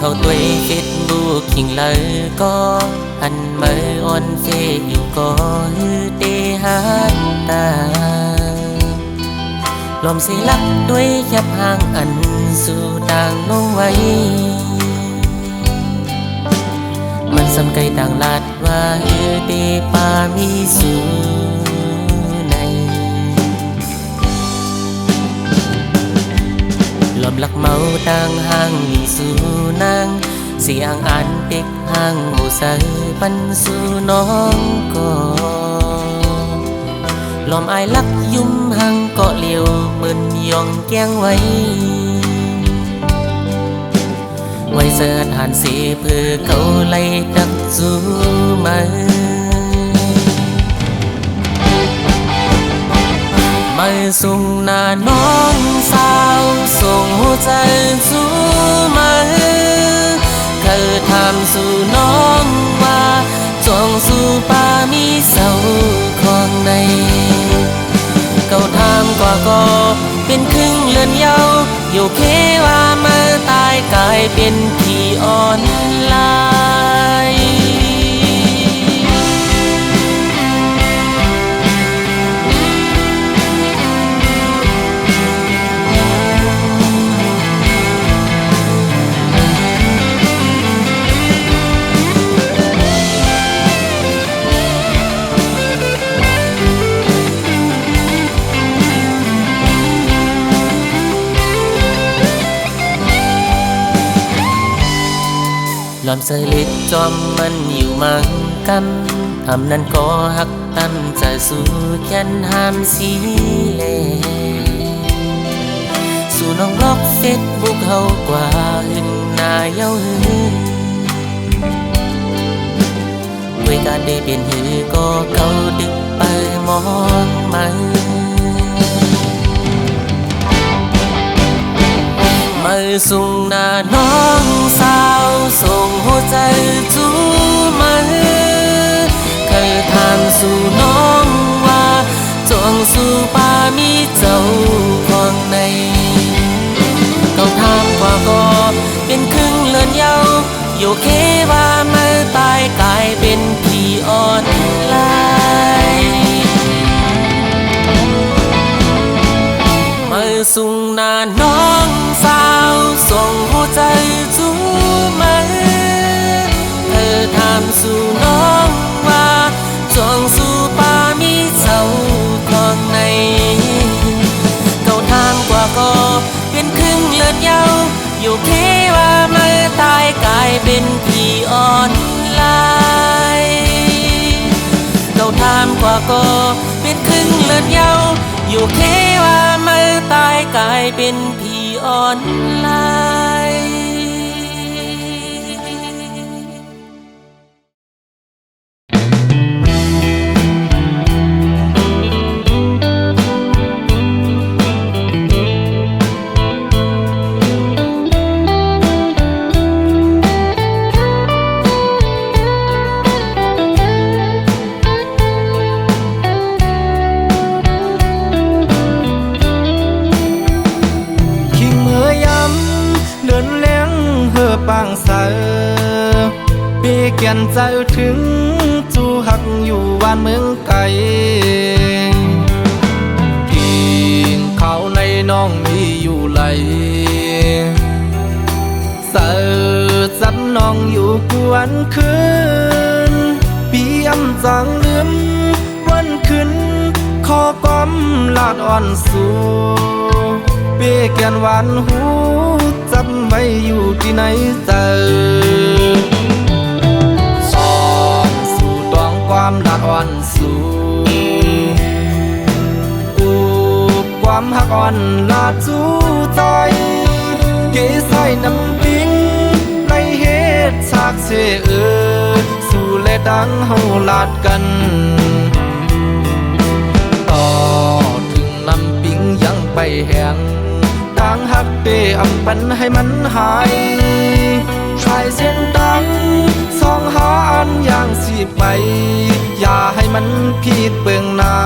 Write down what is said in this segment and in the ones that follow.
เขาตัวเฟซบุ๊กขิงเลยก็หันมาออนเฟซอยู่ก็ฮือเตหาตาลมสิลักด้วยแคบห่างอันสู่ต่างลงไว้มันสำไกลต่างลาดว่าฮือเตปามีสู่ในลมลักเมาต่างห่างมีสู่นางเสียงอ่านเด็กห่างหมู่ใส่ปันสู่น้องก็ลมอายลักยุ่มห่างเกาะเลียวเปิ้นยองแก้งไว้เสิร์ชหานสีเพื่อเขาไล่ดักจูมาส่งหน้าน้องสาวส่งหัวใจสู่มาเคยถามสู่น้องว่าจองสู่ป่ามีเสาของในเก่าถามก็เป็นครึ่งเลือนเยาอยู่เคว่ามาตายกลายเป็นผีอ่อนลายลอมเสลิดจอมมันอยู่มังกำทำนั้นก็หักตั้มจะสู่ยันหามสีเลสู่น้องบล็อกเฟซบุ๊กเฮากว่าหึงหน้าเย้าหือด้วยการได้เป็นหือก็เขาดึกไปมองมาส่งหน้าน้องสาวส่งหัวใจจูมาเคยถามสู่น้องว่าจองสู่ป่ามีเจ้าของในเขาถามก็เป็นครึ่งเลือนเยาอยู่เคว่ามาตายกลายเป็นผีอ่อนลายส่งหน้าน้องสาวส่งหัวใจจูมาเธอถามสู่น้องว่าจองสู่ป่ามีเจ้าของในเก่าทางก็เป็นครึ่งเลือนเยาอยู่เคว่ามาตายกลายเป็นผีอ่อนลายเก่าทางก็เป็นครึ่งเลือนเยาอยู่เคว่ามาตายกลายเป็นผีอ่อนลายบางเสาปีเกียนใจถึงจูหักอยู่บ้านเมืองไกลกินข้าวในน้องมีอยู่ไหลเสาจัดน้องอยู่กวนคืนปีอำจังลืมวันคืนขอก้มลาดอ่อนสู่เปีเกียนหวานหูจำไว้อยู่ที่ไหนเจอสอนสู่ตองความลาดอ่อนสู่อูความหักอ่อนลาดจูใจเกใส่น้ำปิ้งในเหตุฉากเสสู่และดังเฮาลาดกันต่อถึงน้ำปิ้งยังไปแห้งต่างหักเปอำปันให้มันหายชายเส้นดังสองหาอันอย่างสิไปอย่าให้มันผิดเบื้องหน้า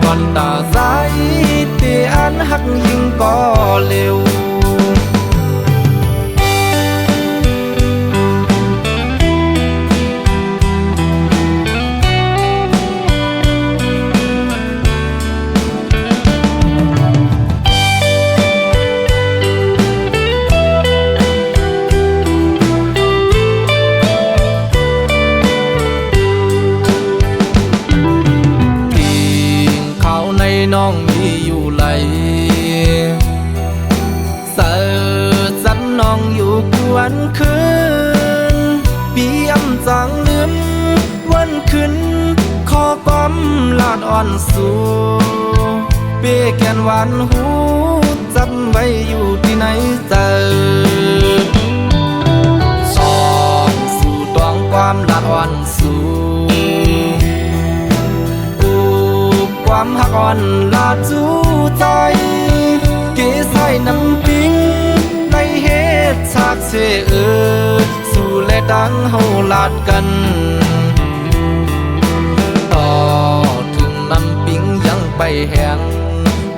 ก่อนตาสายเตอันหักยิ่งก็เร็ว วันคืนปีอำจางลืมวันคืนขอความลาดอ่อนสู่เบี้ยแกนหวานหูจำไว้อยู่ที่ไหนเจอสองสู่ตองความลาดอ่อนสู่ความหักอ่อนลาดจูใจเกใส่น้ำปิงในเหตุฉากเชสู่และดังเฮาลาดกันต่อถึงน้ำปิงยังไปแห้ง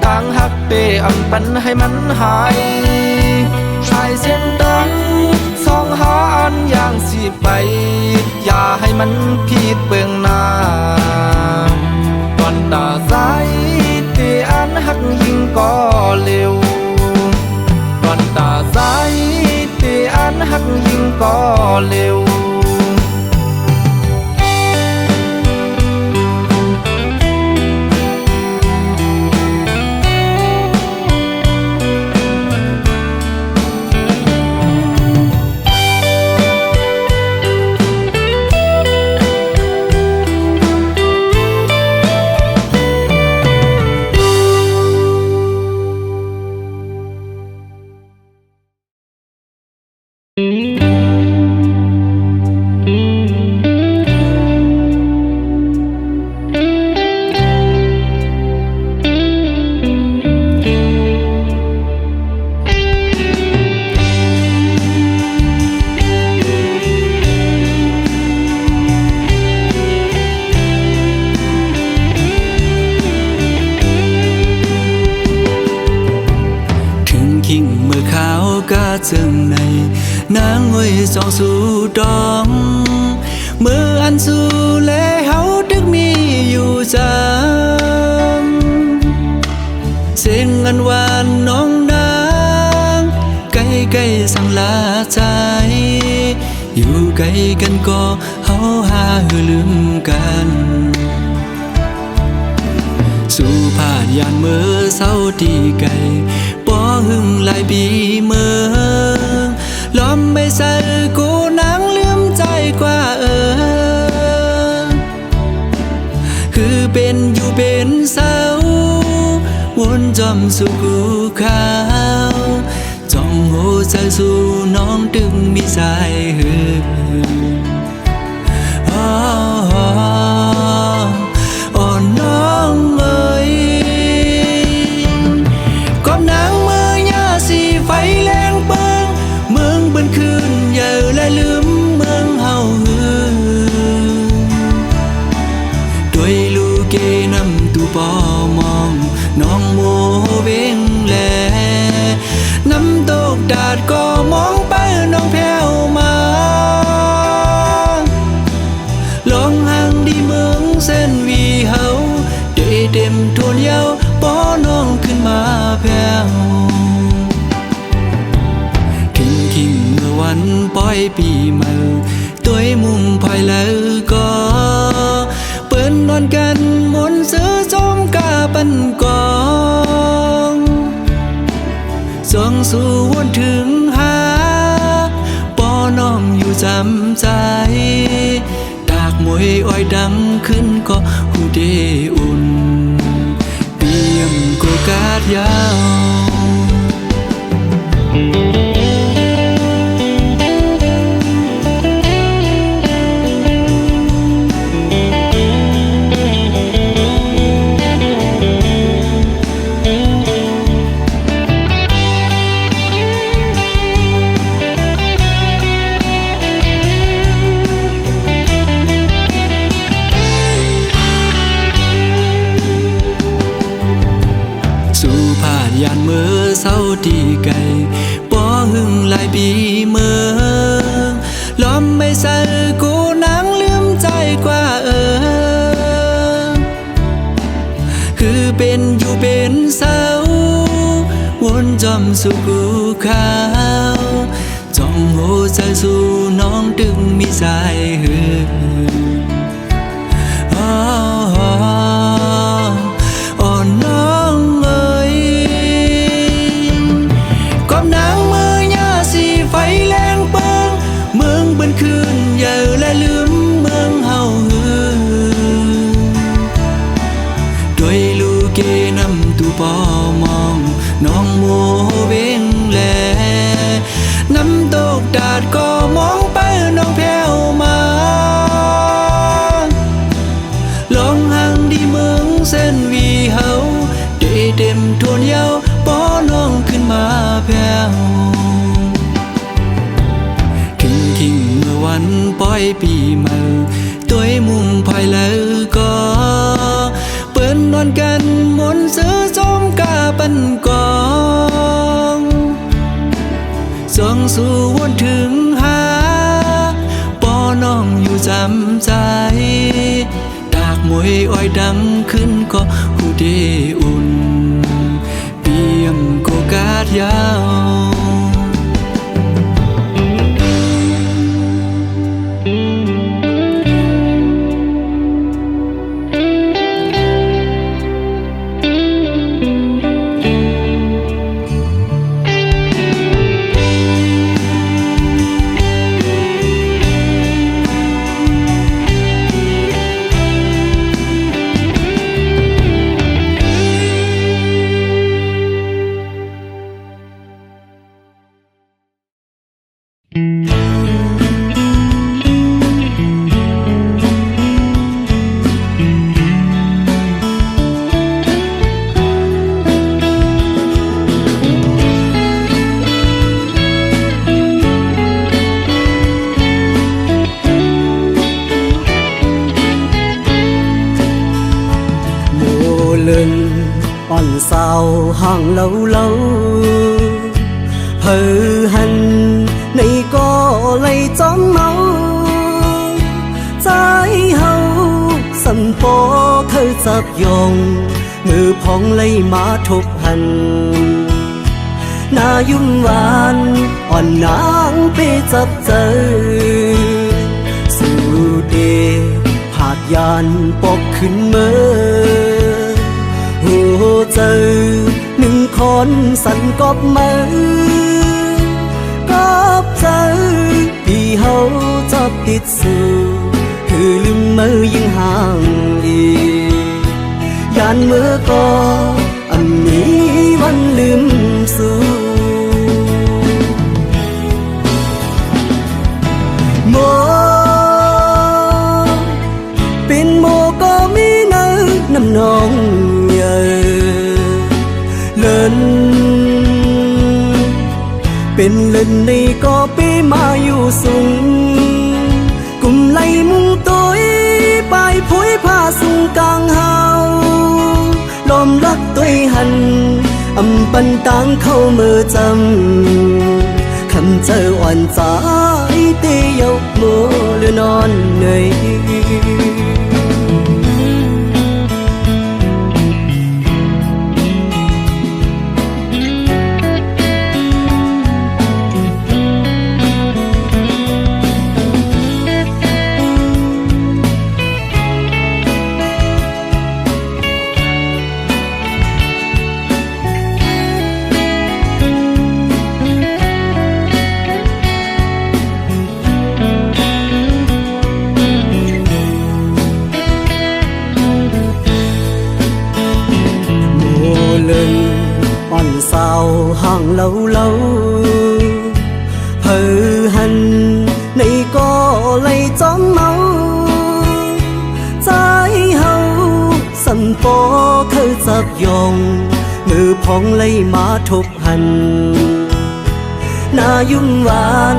ต่างหักเปอำปันให้มันหายชายเส้นดังสองหาอันอย่างสิไปอย่าให้มันผิดเบื้องหน้าก่อนตาสายเตอันหักยิ่งก็เร็วก่อนตาสายเตอันหักยิ่งก็เร็วเจิงในนางห้วยสองสู่ดองเมื่ออันสู่และเฮาดึกมีอยู่จำเสียงอันหวานน้องนางใกล้ๆสั่งลาใจอยู่ใกล้กันก็เฮาหาลืมกันสู่ผ่านยานเมื่อเศร้าที่ไกลป้อหึงหลายปีเมื่อล้อมไม่ใส่กูนางลืมใจกว่าคือเป็นอยู่เป็นเศร้าวนจอมสู่กูขาวจ้องหัวใจสู่น้องดึงมีสายหือ่อนน้องเอ๋ยกอบนางเมื่อยาสีไฟแรงเปิงเมืองบนคืนอย่าและลืมเมืองเฮาด้วยลูกเกนำตูปอมองน้องโมเวงแลน้ำตกดาดก็มองไปน้องแผ่วมาลองห่างดีเมืองเส้นวีเฮาได้เต็มทวนเยาป้อน้องขึ้นมาแผ่วทิ้งขิงเมื่อวันปล่อยปีเมื่อตัวมุงพายแล้วก็เปิ้นนอนกันมนซื้อจมกาปันกองส่องสู่วนถึงหาป้อน้องอยู่จำใจดากมวยอ้อยดังขึ้นก็หูเดอุ่นเตรียมโกกาดยาวยานเมื่อเศร้าที่ไกลป้อหึงหลายปีเมื่อล้อมไม่ใส่กูนางลืมใจกว่าคือเป็นอยู่เป็นเศร้าวนจอมสู่กูขาวจ้องหัวใจสู่น้องดึงมีสายหือ่อนน้องเอ๋ยกอบนางเมื่อยาสีไฟแรงเปิ น้องโมเวงแลน้ำตกดาดก็มองไปน้องแพ้วมาลองห่างดีเมืองเส้นวีเฮาได้เต็มทวนเยาป้อน้องขึ้นมาแพ้วทิ้งเมื่อวันปล่อยปีใหม่ตัวมุมภายแล้วก็เปิ้นนอนกันมนซื้อส้มกาปันกองส่องสู่วนถึงหาป้อน้องอยู่จำใจดากมวยอ้อยดังขึ้นก็หูเดอุ่นเปียงโกกาดยาวอ่อนเศร้าห่างเล่าเพอหันในก็เลยจอมเมาใจเฮาสันปอเธอจับยองมือพองเลยมาทบหันหน้ายุ่มหวานอ่อนนางไปจับเจอสู่เดผาดยานปอกขึ้นเมื่อเจอหนึ่งคนสั่นกอบมือกอบเจอที่เฮาจับติดสู่คือลืมมือยิ่งห่างอียานมือก็อันนี้วันลืมสู่โมเป็นโมก็มีเนื้อน้ำนองเป็นเล่นในก็ไปมาอยู่สูงกุมไล่มุงตัวไปผุยผ้าสูงกลางเฮาลมรักตัวหันอำปันต่างเข้ามือจำคำเจออ่อนใจเตียวโมหรือนอนเหนื่อยอ่อนเศร้าห่างเล่าเพอหันในก็เลยจอมเมาใจเฮาสันปอเธอจับยองมือพองเลยมาทบหันหน้ายุ่มหวาน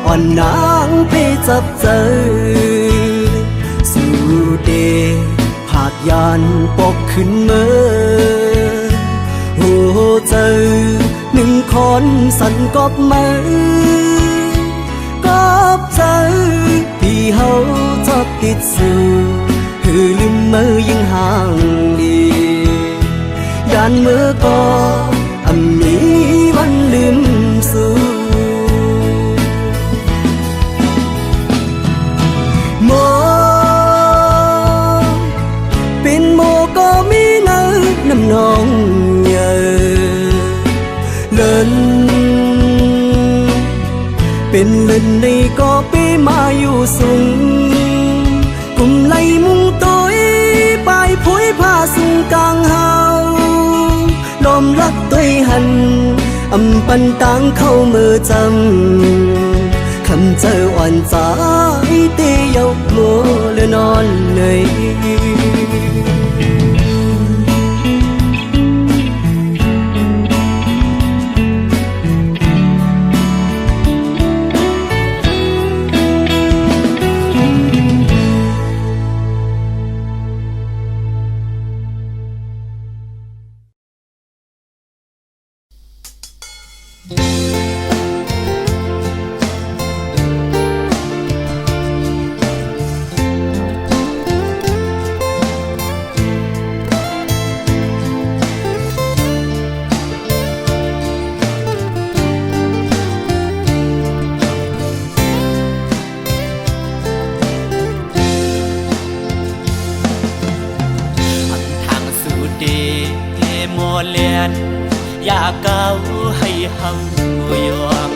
อ่อนนางไปจับเจอสู่เดผาดยานปอกขึ้นเมื่อเจอหนึ่งคนสั่นกอบมือกอบเจอที่เฮาจับติดสู่คือลืมมือยิ่งห่างดียานมือก็อันนี้วันลืมสู่โมเป็นโมก็มีเนื้อน้ำนองเป็นเล่นในก็ไปมาอยู่สูงกุมไล่มุงตัวไปผุยผ้าสูงกลางเฮาลมรัก ด้วยหันอำปันตังเข้ามือจำคำเจออ่อนใจเตยกมัวเลือนอนเหนื่อย เลียนอยากเก้าให้เฮายอม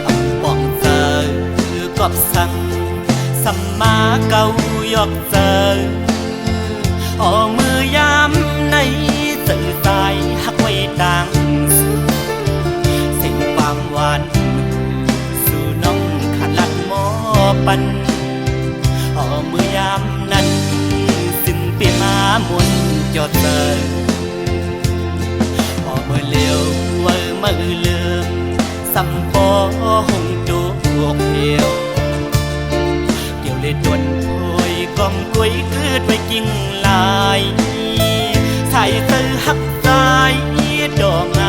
อำป้องเจอกอบสั่งสัมมาเก้ายอกเจออมือยามในสื่อสายหักไว้ต่างสิ่งความหวานสู่น้องขันลัดหมอปันมือยามนั้นซึ่งเปียมามุนจอดเจอเมื่อเลี้ยวเมื่อลืมสัมปอหงจูกเหี่ยวเกี่ยวเลยดวนโอยกอมกุ้ยคืดไว้กิ่งลายใส่เธอหักใจดอกไง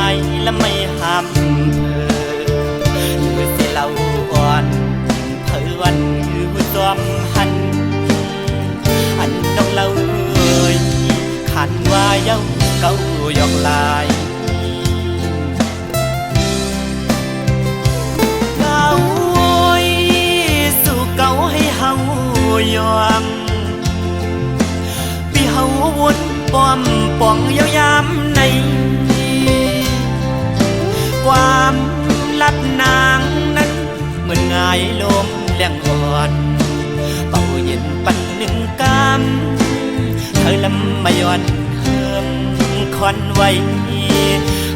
และไม่ห้ามเธอเมื่อสิเราอ่อนเธอวันคือจอมหันอันน้องเราขันว่าเย้าเก้ายอกลายยอมพี่เฮาวนป้อมป่องยาวยามในความลับนางนั้นเหมือนง่ายลมแรงอ่อนเป่าเย็นปันหนึ่งกำเธอลำมาย้อนเฮิมคอนไว้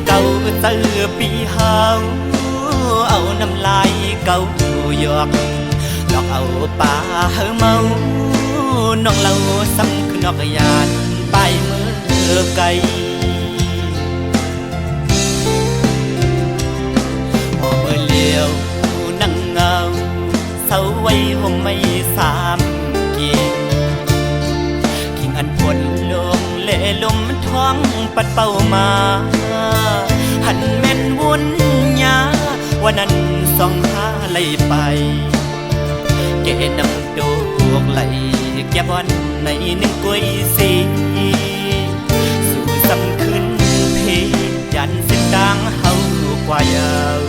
เก่าเตือปีเฮาเอาน้ำลายเก่าหยอกดอกเอาป่าเฮาเมาน้องเราซ้ำคือนอกยานไปมือไกลพอมือเลี้ยวนั่งเงาเศร้าไว้ห่มไม่สามกิ่งกิ่งอันปวดลงเล่ลมท้องปัดเป่ามาหันแม่นวุ่นยาวันนั้นส่องหาไหลไปเกนำดอกไหลแก้บวันในหนึ่งกุ้ยสีสู่สำคืนเพยันสิกลางเฮากว่ายาว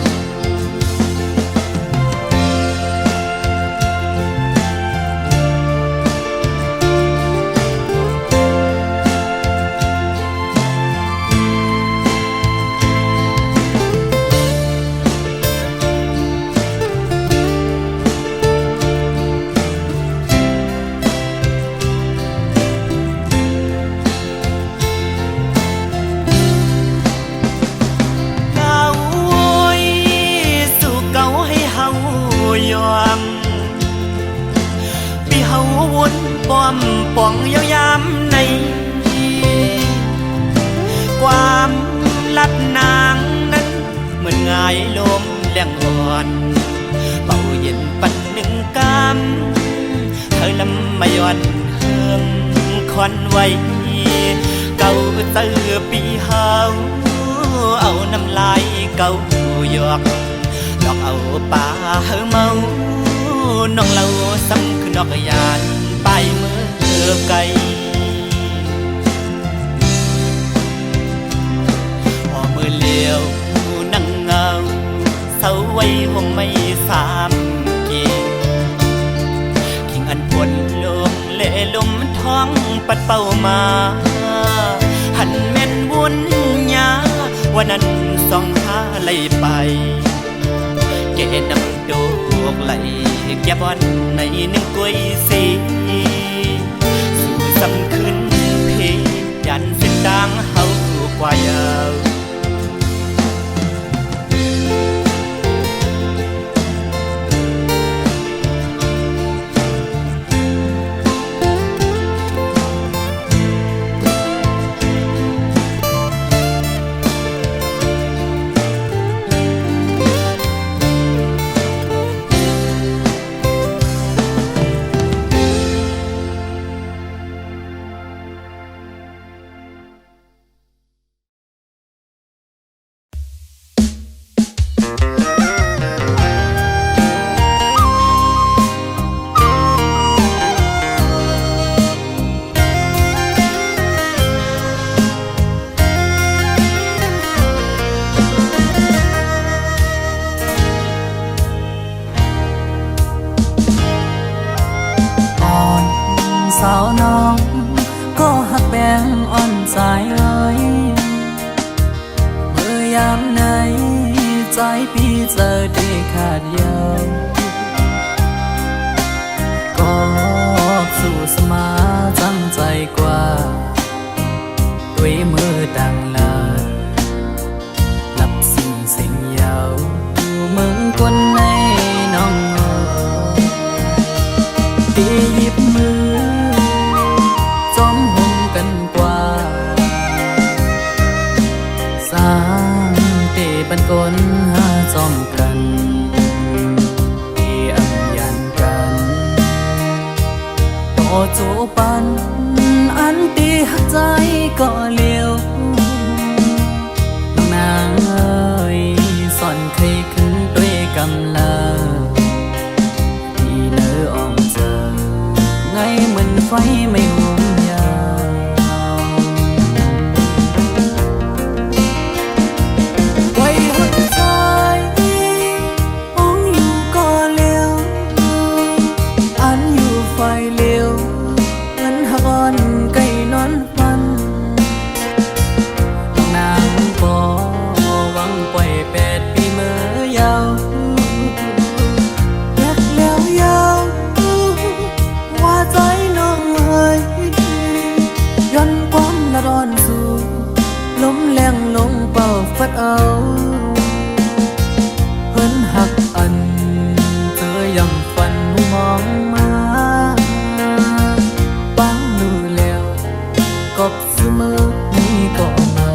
ป้อมป่องยาวยามในความลับนางนั้นเหมือนง่ายลมแรงอ่อนเป่าเย็นปันหนึ่งกำเธอลำมาย้อนเฮิมคอนไว้เก่าเตือปีเฮาเอาน้ำลายเก่าหยอกดอกเอาป่าเฮาเมาน้องเราซ้ำคือนอกยานไปมือไกลพอมือเลี้ยวนั่งเงาเศร้าไว้ห่มไม่สามกิ่งกิ่งอันปวดลมเล่ลมท้องปัดเป่ามาหันแม่นวุ่นยาวันนั้นส่องหาไหลไปเกนำดอกไหลแก้บวันในหนึ่งกุ้ยสีสู่สำคืนเพยันสิกลางเฮากว่ายาว อยามไหนใจพี่เจอได้ขาดยาวก็สู้สมาจังใจกว่าด้วยมือดังลาหลับสิ่งเสียงยาวเมืองคนในน้องที่หยิบมือจอมห่มกันกว่าสร้างเตบันกลหาจอมกันที่อัมยันกันต่อจูปันอันตีหักใจก็เลี้ยวน้องนางเอ้ยสอนใครขึ้นด้วยกำลาที่เนื้ออ่อมเจอไงเหมือนไฟไม่ห่วงยาวไว้หักใจมองอยู่ก็เลี้ยวอันอยู่ไฟเลี้ยวเหมือนหักอ่อนไก่นอนฟันน้องนางบ่หวังปล่อย8 ปีเมื่อยาวอยากแล้วยาวว่าใจน้องเอ้ยย้อนความละร้อนสู่ลมแรงลงเป่าฟัดเอาเพิ่นหักอันเธอยำฝันมองมาปังดูแล้วกบเสมอนี้ก็มา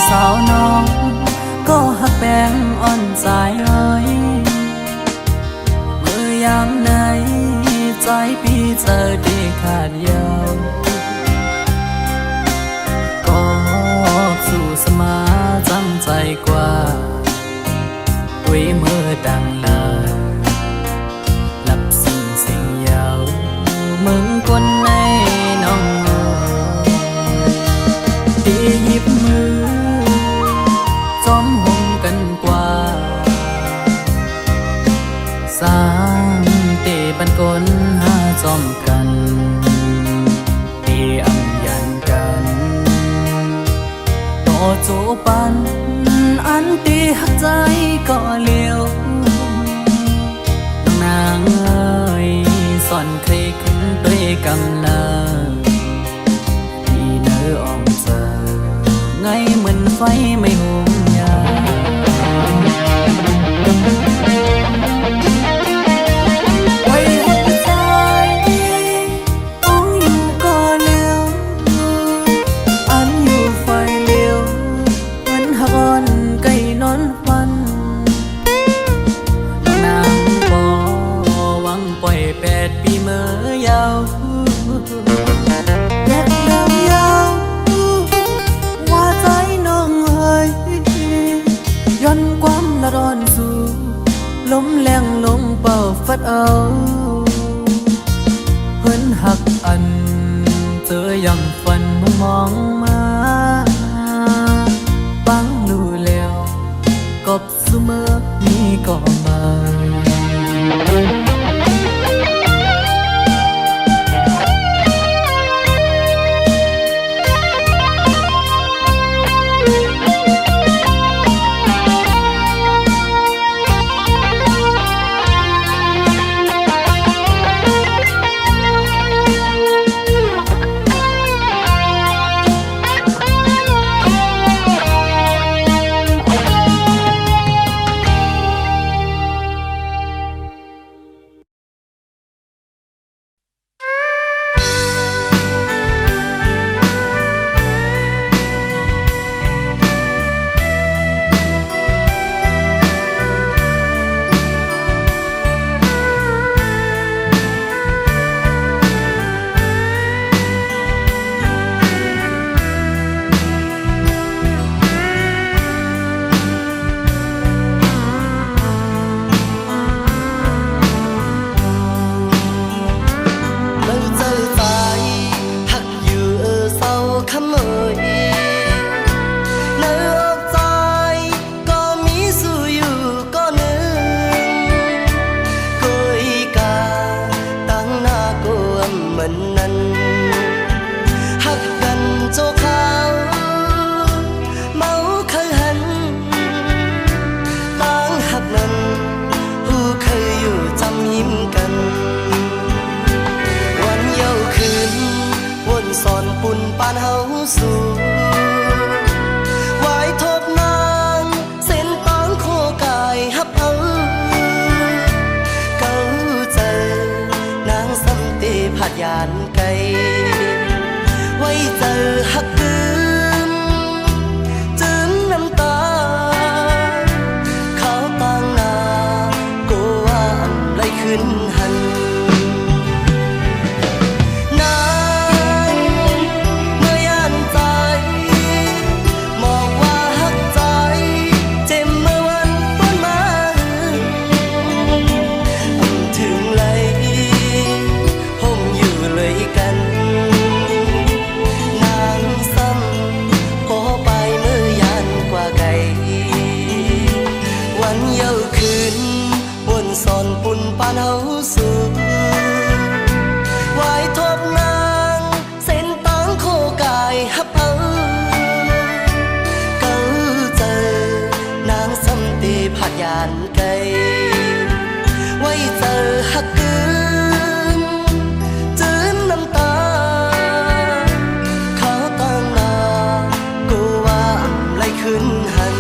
สาวน้องก็หักแป้งอ่อนใจเอ้ยเมื่อยามไหนใจพี่เจอได้ขาดยาวก็สู้สมาจังใจกว่าด้วยมือดังลาหลับสิ่งเสียงยาวมึงคนในน้องที่หยิบมือจอมห่มกันกว่าสร้างเตบันกลหาจอมกันที่อัมยันกันต่อจูปันอันตีหักใจก็เลี้ยวน้องนางเอ้ยสอนใครขึ้นด้วยกำลาที่เนื้ออ่อมเจอไงเหมือนไฟไม่ห่วงยาวไว้หัวใจต้องอยู่ก็เลี้ยวอันอยู่ไฟเลี้ยวเหมือนหักอ่อนไก่นอนฟันนางบ่หวังปล่อย8 ปีเมื่อยาวแยกยาวว่าใจน้องเอ้ยย้อนความละร้อนสู่ลมแรงลงเป่าฟัดเอาเพิ่นหักอันเจอยำฝันมองมาปังดูแล้วกบเสมอนี้ก็มา านไกลไว้เจอฮักกึมจืมน้ำตาเขาต่างหน้าก็ว่าอันไรขึ้นหันนางเมื่อยานใจมองว่าฮักใจเจ็บเมื่อวันป้นมาถึงไหลห่มอยู่เลยกันนางซ้ำขอไปเมื่อยานกว่าไกลวันเย้าคืนวนสอนปุ่นปานเฮาสู่ไหวทบนางเส้นตังโคกายฮับเอาเก้าเจอนางซ้ำตีผัดยานไกลไว้เจอฮักกึมจืมน้ำตาเขาตั้งหน้าก็ว่าอำไรขึ้นหัน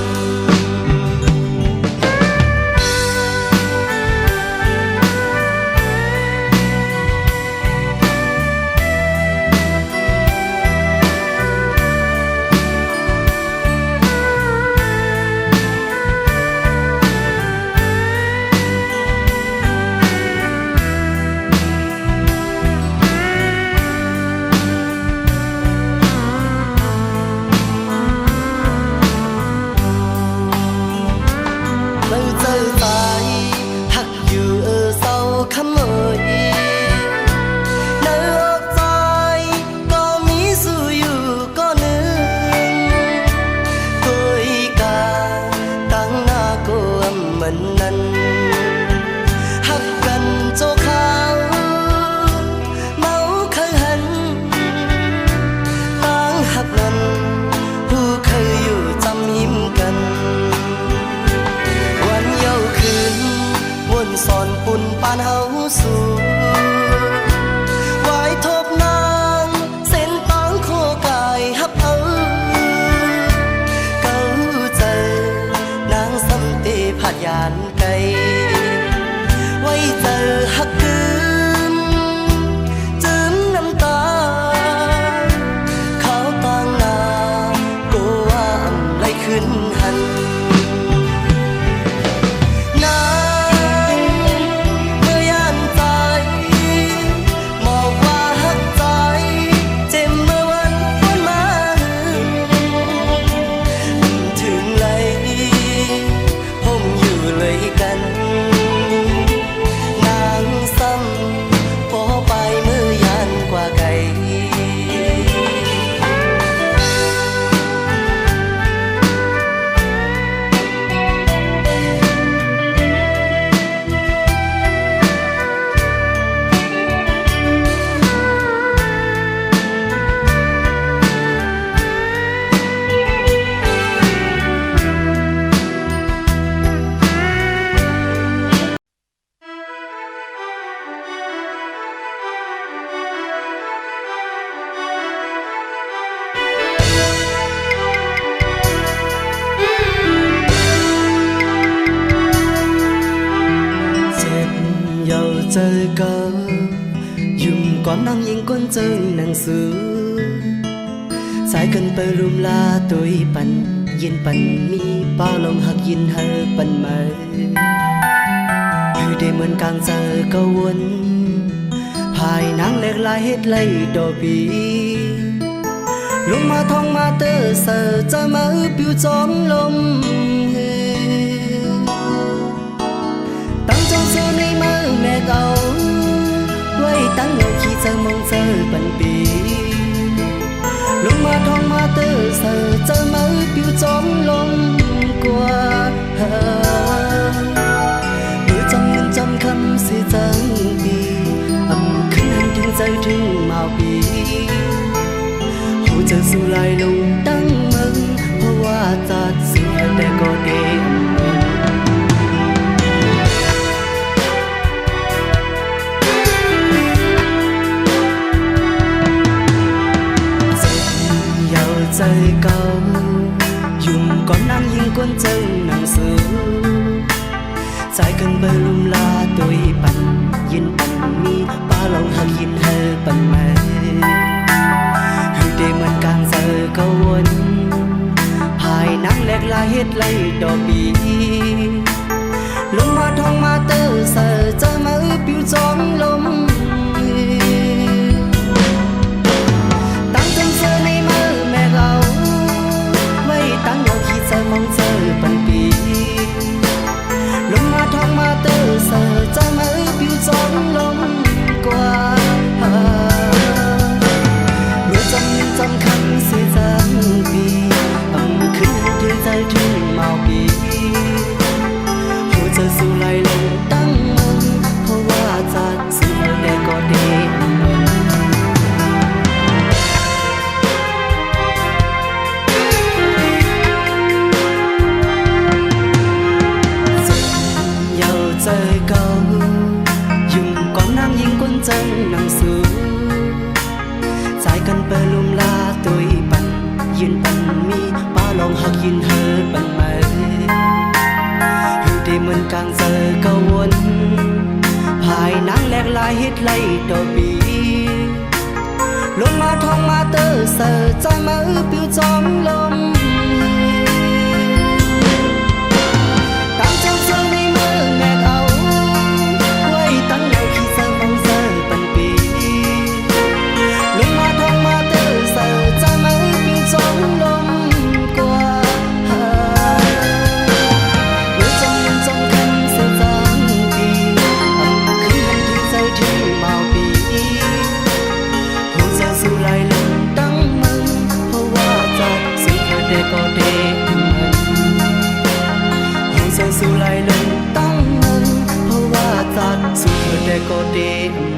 เราเจอตายหักอยู่เศร้าขโมยในอกใจก็มีสู้อยู่ก็หนึ่งคุยกันตั้งหน้าก็เหมือนนั้นหักกันโจขาวเมาเคยหันตั้งหักนั้นผู้เคยอยู่จำยิ้มกันวันเย้าคืนวนสอนปุ่นปานเฮาสู่ไหวทบนางเส้นตังโคกายฮับเอาเก้าเจอนางซ้ำตีผัดยานไกลไว้เจอฮักกึมจืมน้ำตาเขาตั้งหน้าก็ว่าอำไรขึ้นหันนางเมื่อยานใจมองว่าฮักใจเจ็บเมื่อวันป้นมาถึงไหลห่มอยู่เลยกันนางซ้ำขอไปเมื่อยานกว่าไกลเจอยุ่มก่อนนั่งยิงก้นเจิงหนังสือสายกันไปรุมลาตุยปันยินปันมีป้าลงหักยินเฮอปันมาคือได้เหมือนกลางเจอก็วนภายนางเล็กลายเฮ็ดไล่ดอปีลงมาท้องมาเตอเสอจะมาปิวจอมลมตั้งจงเจอในมือแม่เก่าไว้ตั้งเงาขี้เจอมองเจอปันปีลงมาท้องมาเตอเสอจะมาปิวจอมลมกว่าเมื่อจำเงินจำคำสิจังปีขึ้นหันถึงใจถึงมาปีหูจะสู้ลายลงตั้งมึงเพราะว่าจัดเสือแต่ก็เดมใจเก่ายุ่มก่อนนั่งยิงก้นเจิงหนังสือใจกันเบอร์ลุมลาตุยปันยินปันมีป้าลองหักยินเฮอ ปันแม่คือเดมันกลางเจอเขาวนภายนังแหลกลายเฮ็ดไล่ดอกบีลงมาทองมาเตอเสอเจอมาปิวจองลมตั้งจนเจอในมือแม่เราไว้ตั้งเราคิดเจอมองเจอปันปีลงมาทองมาเตอเสอเจอมาปิวจองลมกว่าเมื่อจำคำเสียจำปีขึ้นถึงใจถึงเมาปีหัวใจสู้ไหลลงตั้งมึงเพราะว่าจะสู้ได้ก็ดีเจอเก่ายุ่งก่อนน้ำยิงก้นจังนังสูใจกันเปิดลุมลาตัวปันยืนปันมีป้าลองหักยืนเฮอปันมาอยู่ได้เหมือนกลางเจอเก่าวนภายนังแหลกลายเฮ็ดไล่ดอกบีลงมาทองมาเตอเสอใจมาปิวจอมลมตั้งเจ้าเจ้าในมือแม่เอาไว้ตั้งเราขี้เสือมองเสือปันปีลงมาทองมาเตอเสอใจมาปิวจอมลมกว่าเมื่อจงคำเสียจางปีขึ้นที่ใจที่เมาปีหัวใจสู้ไหลลงตั้งมึงเพราะว่าจะสู้เธอได้ก็ได้สู้ไหลลงตั้งมึงเพราะว่าจัดสู้เธอได้ก็ดี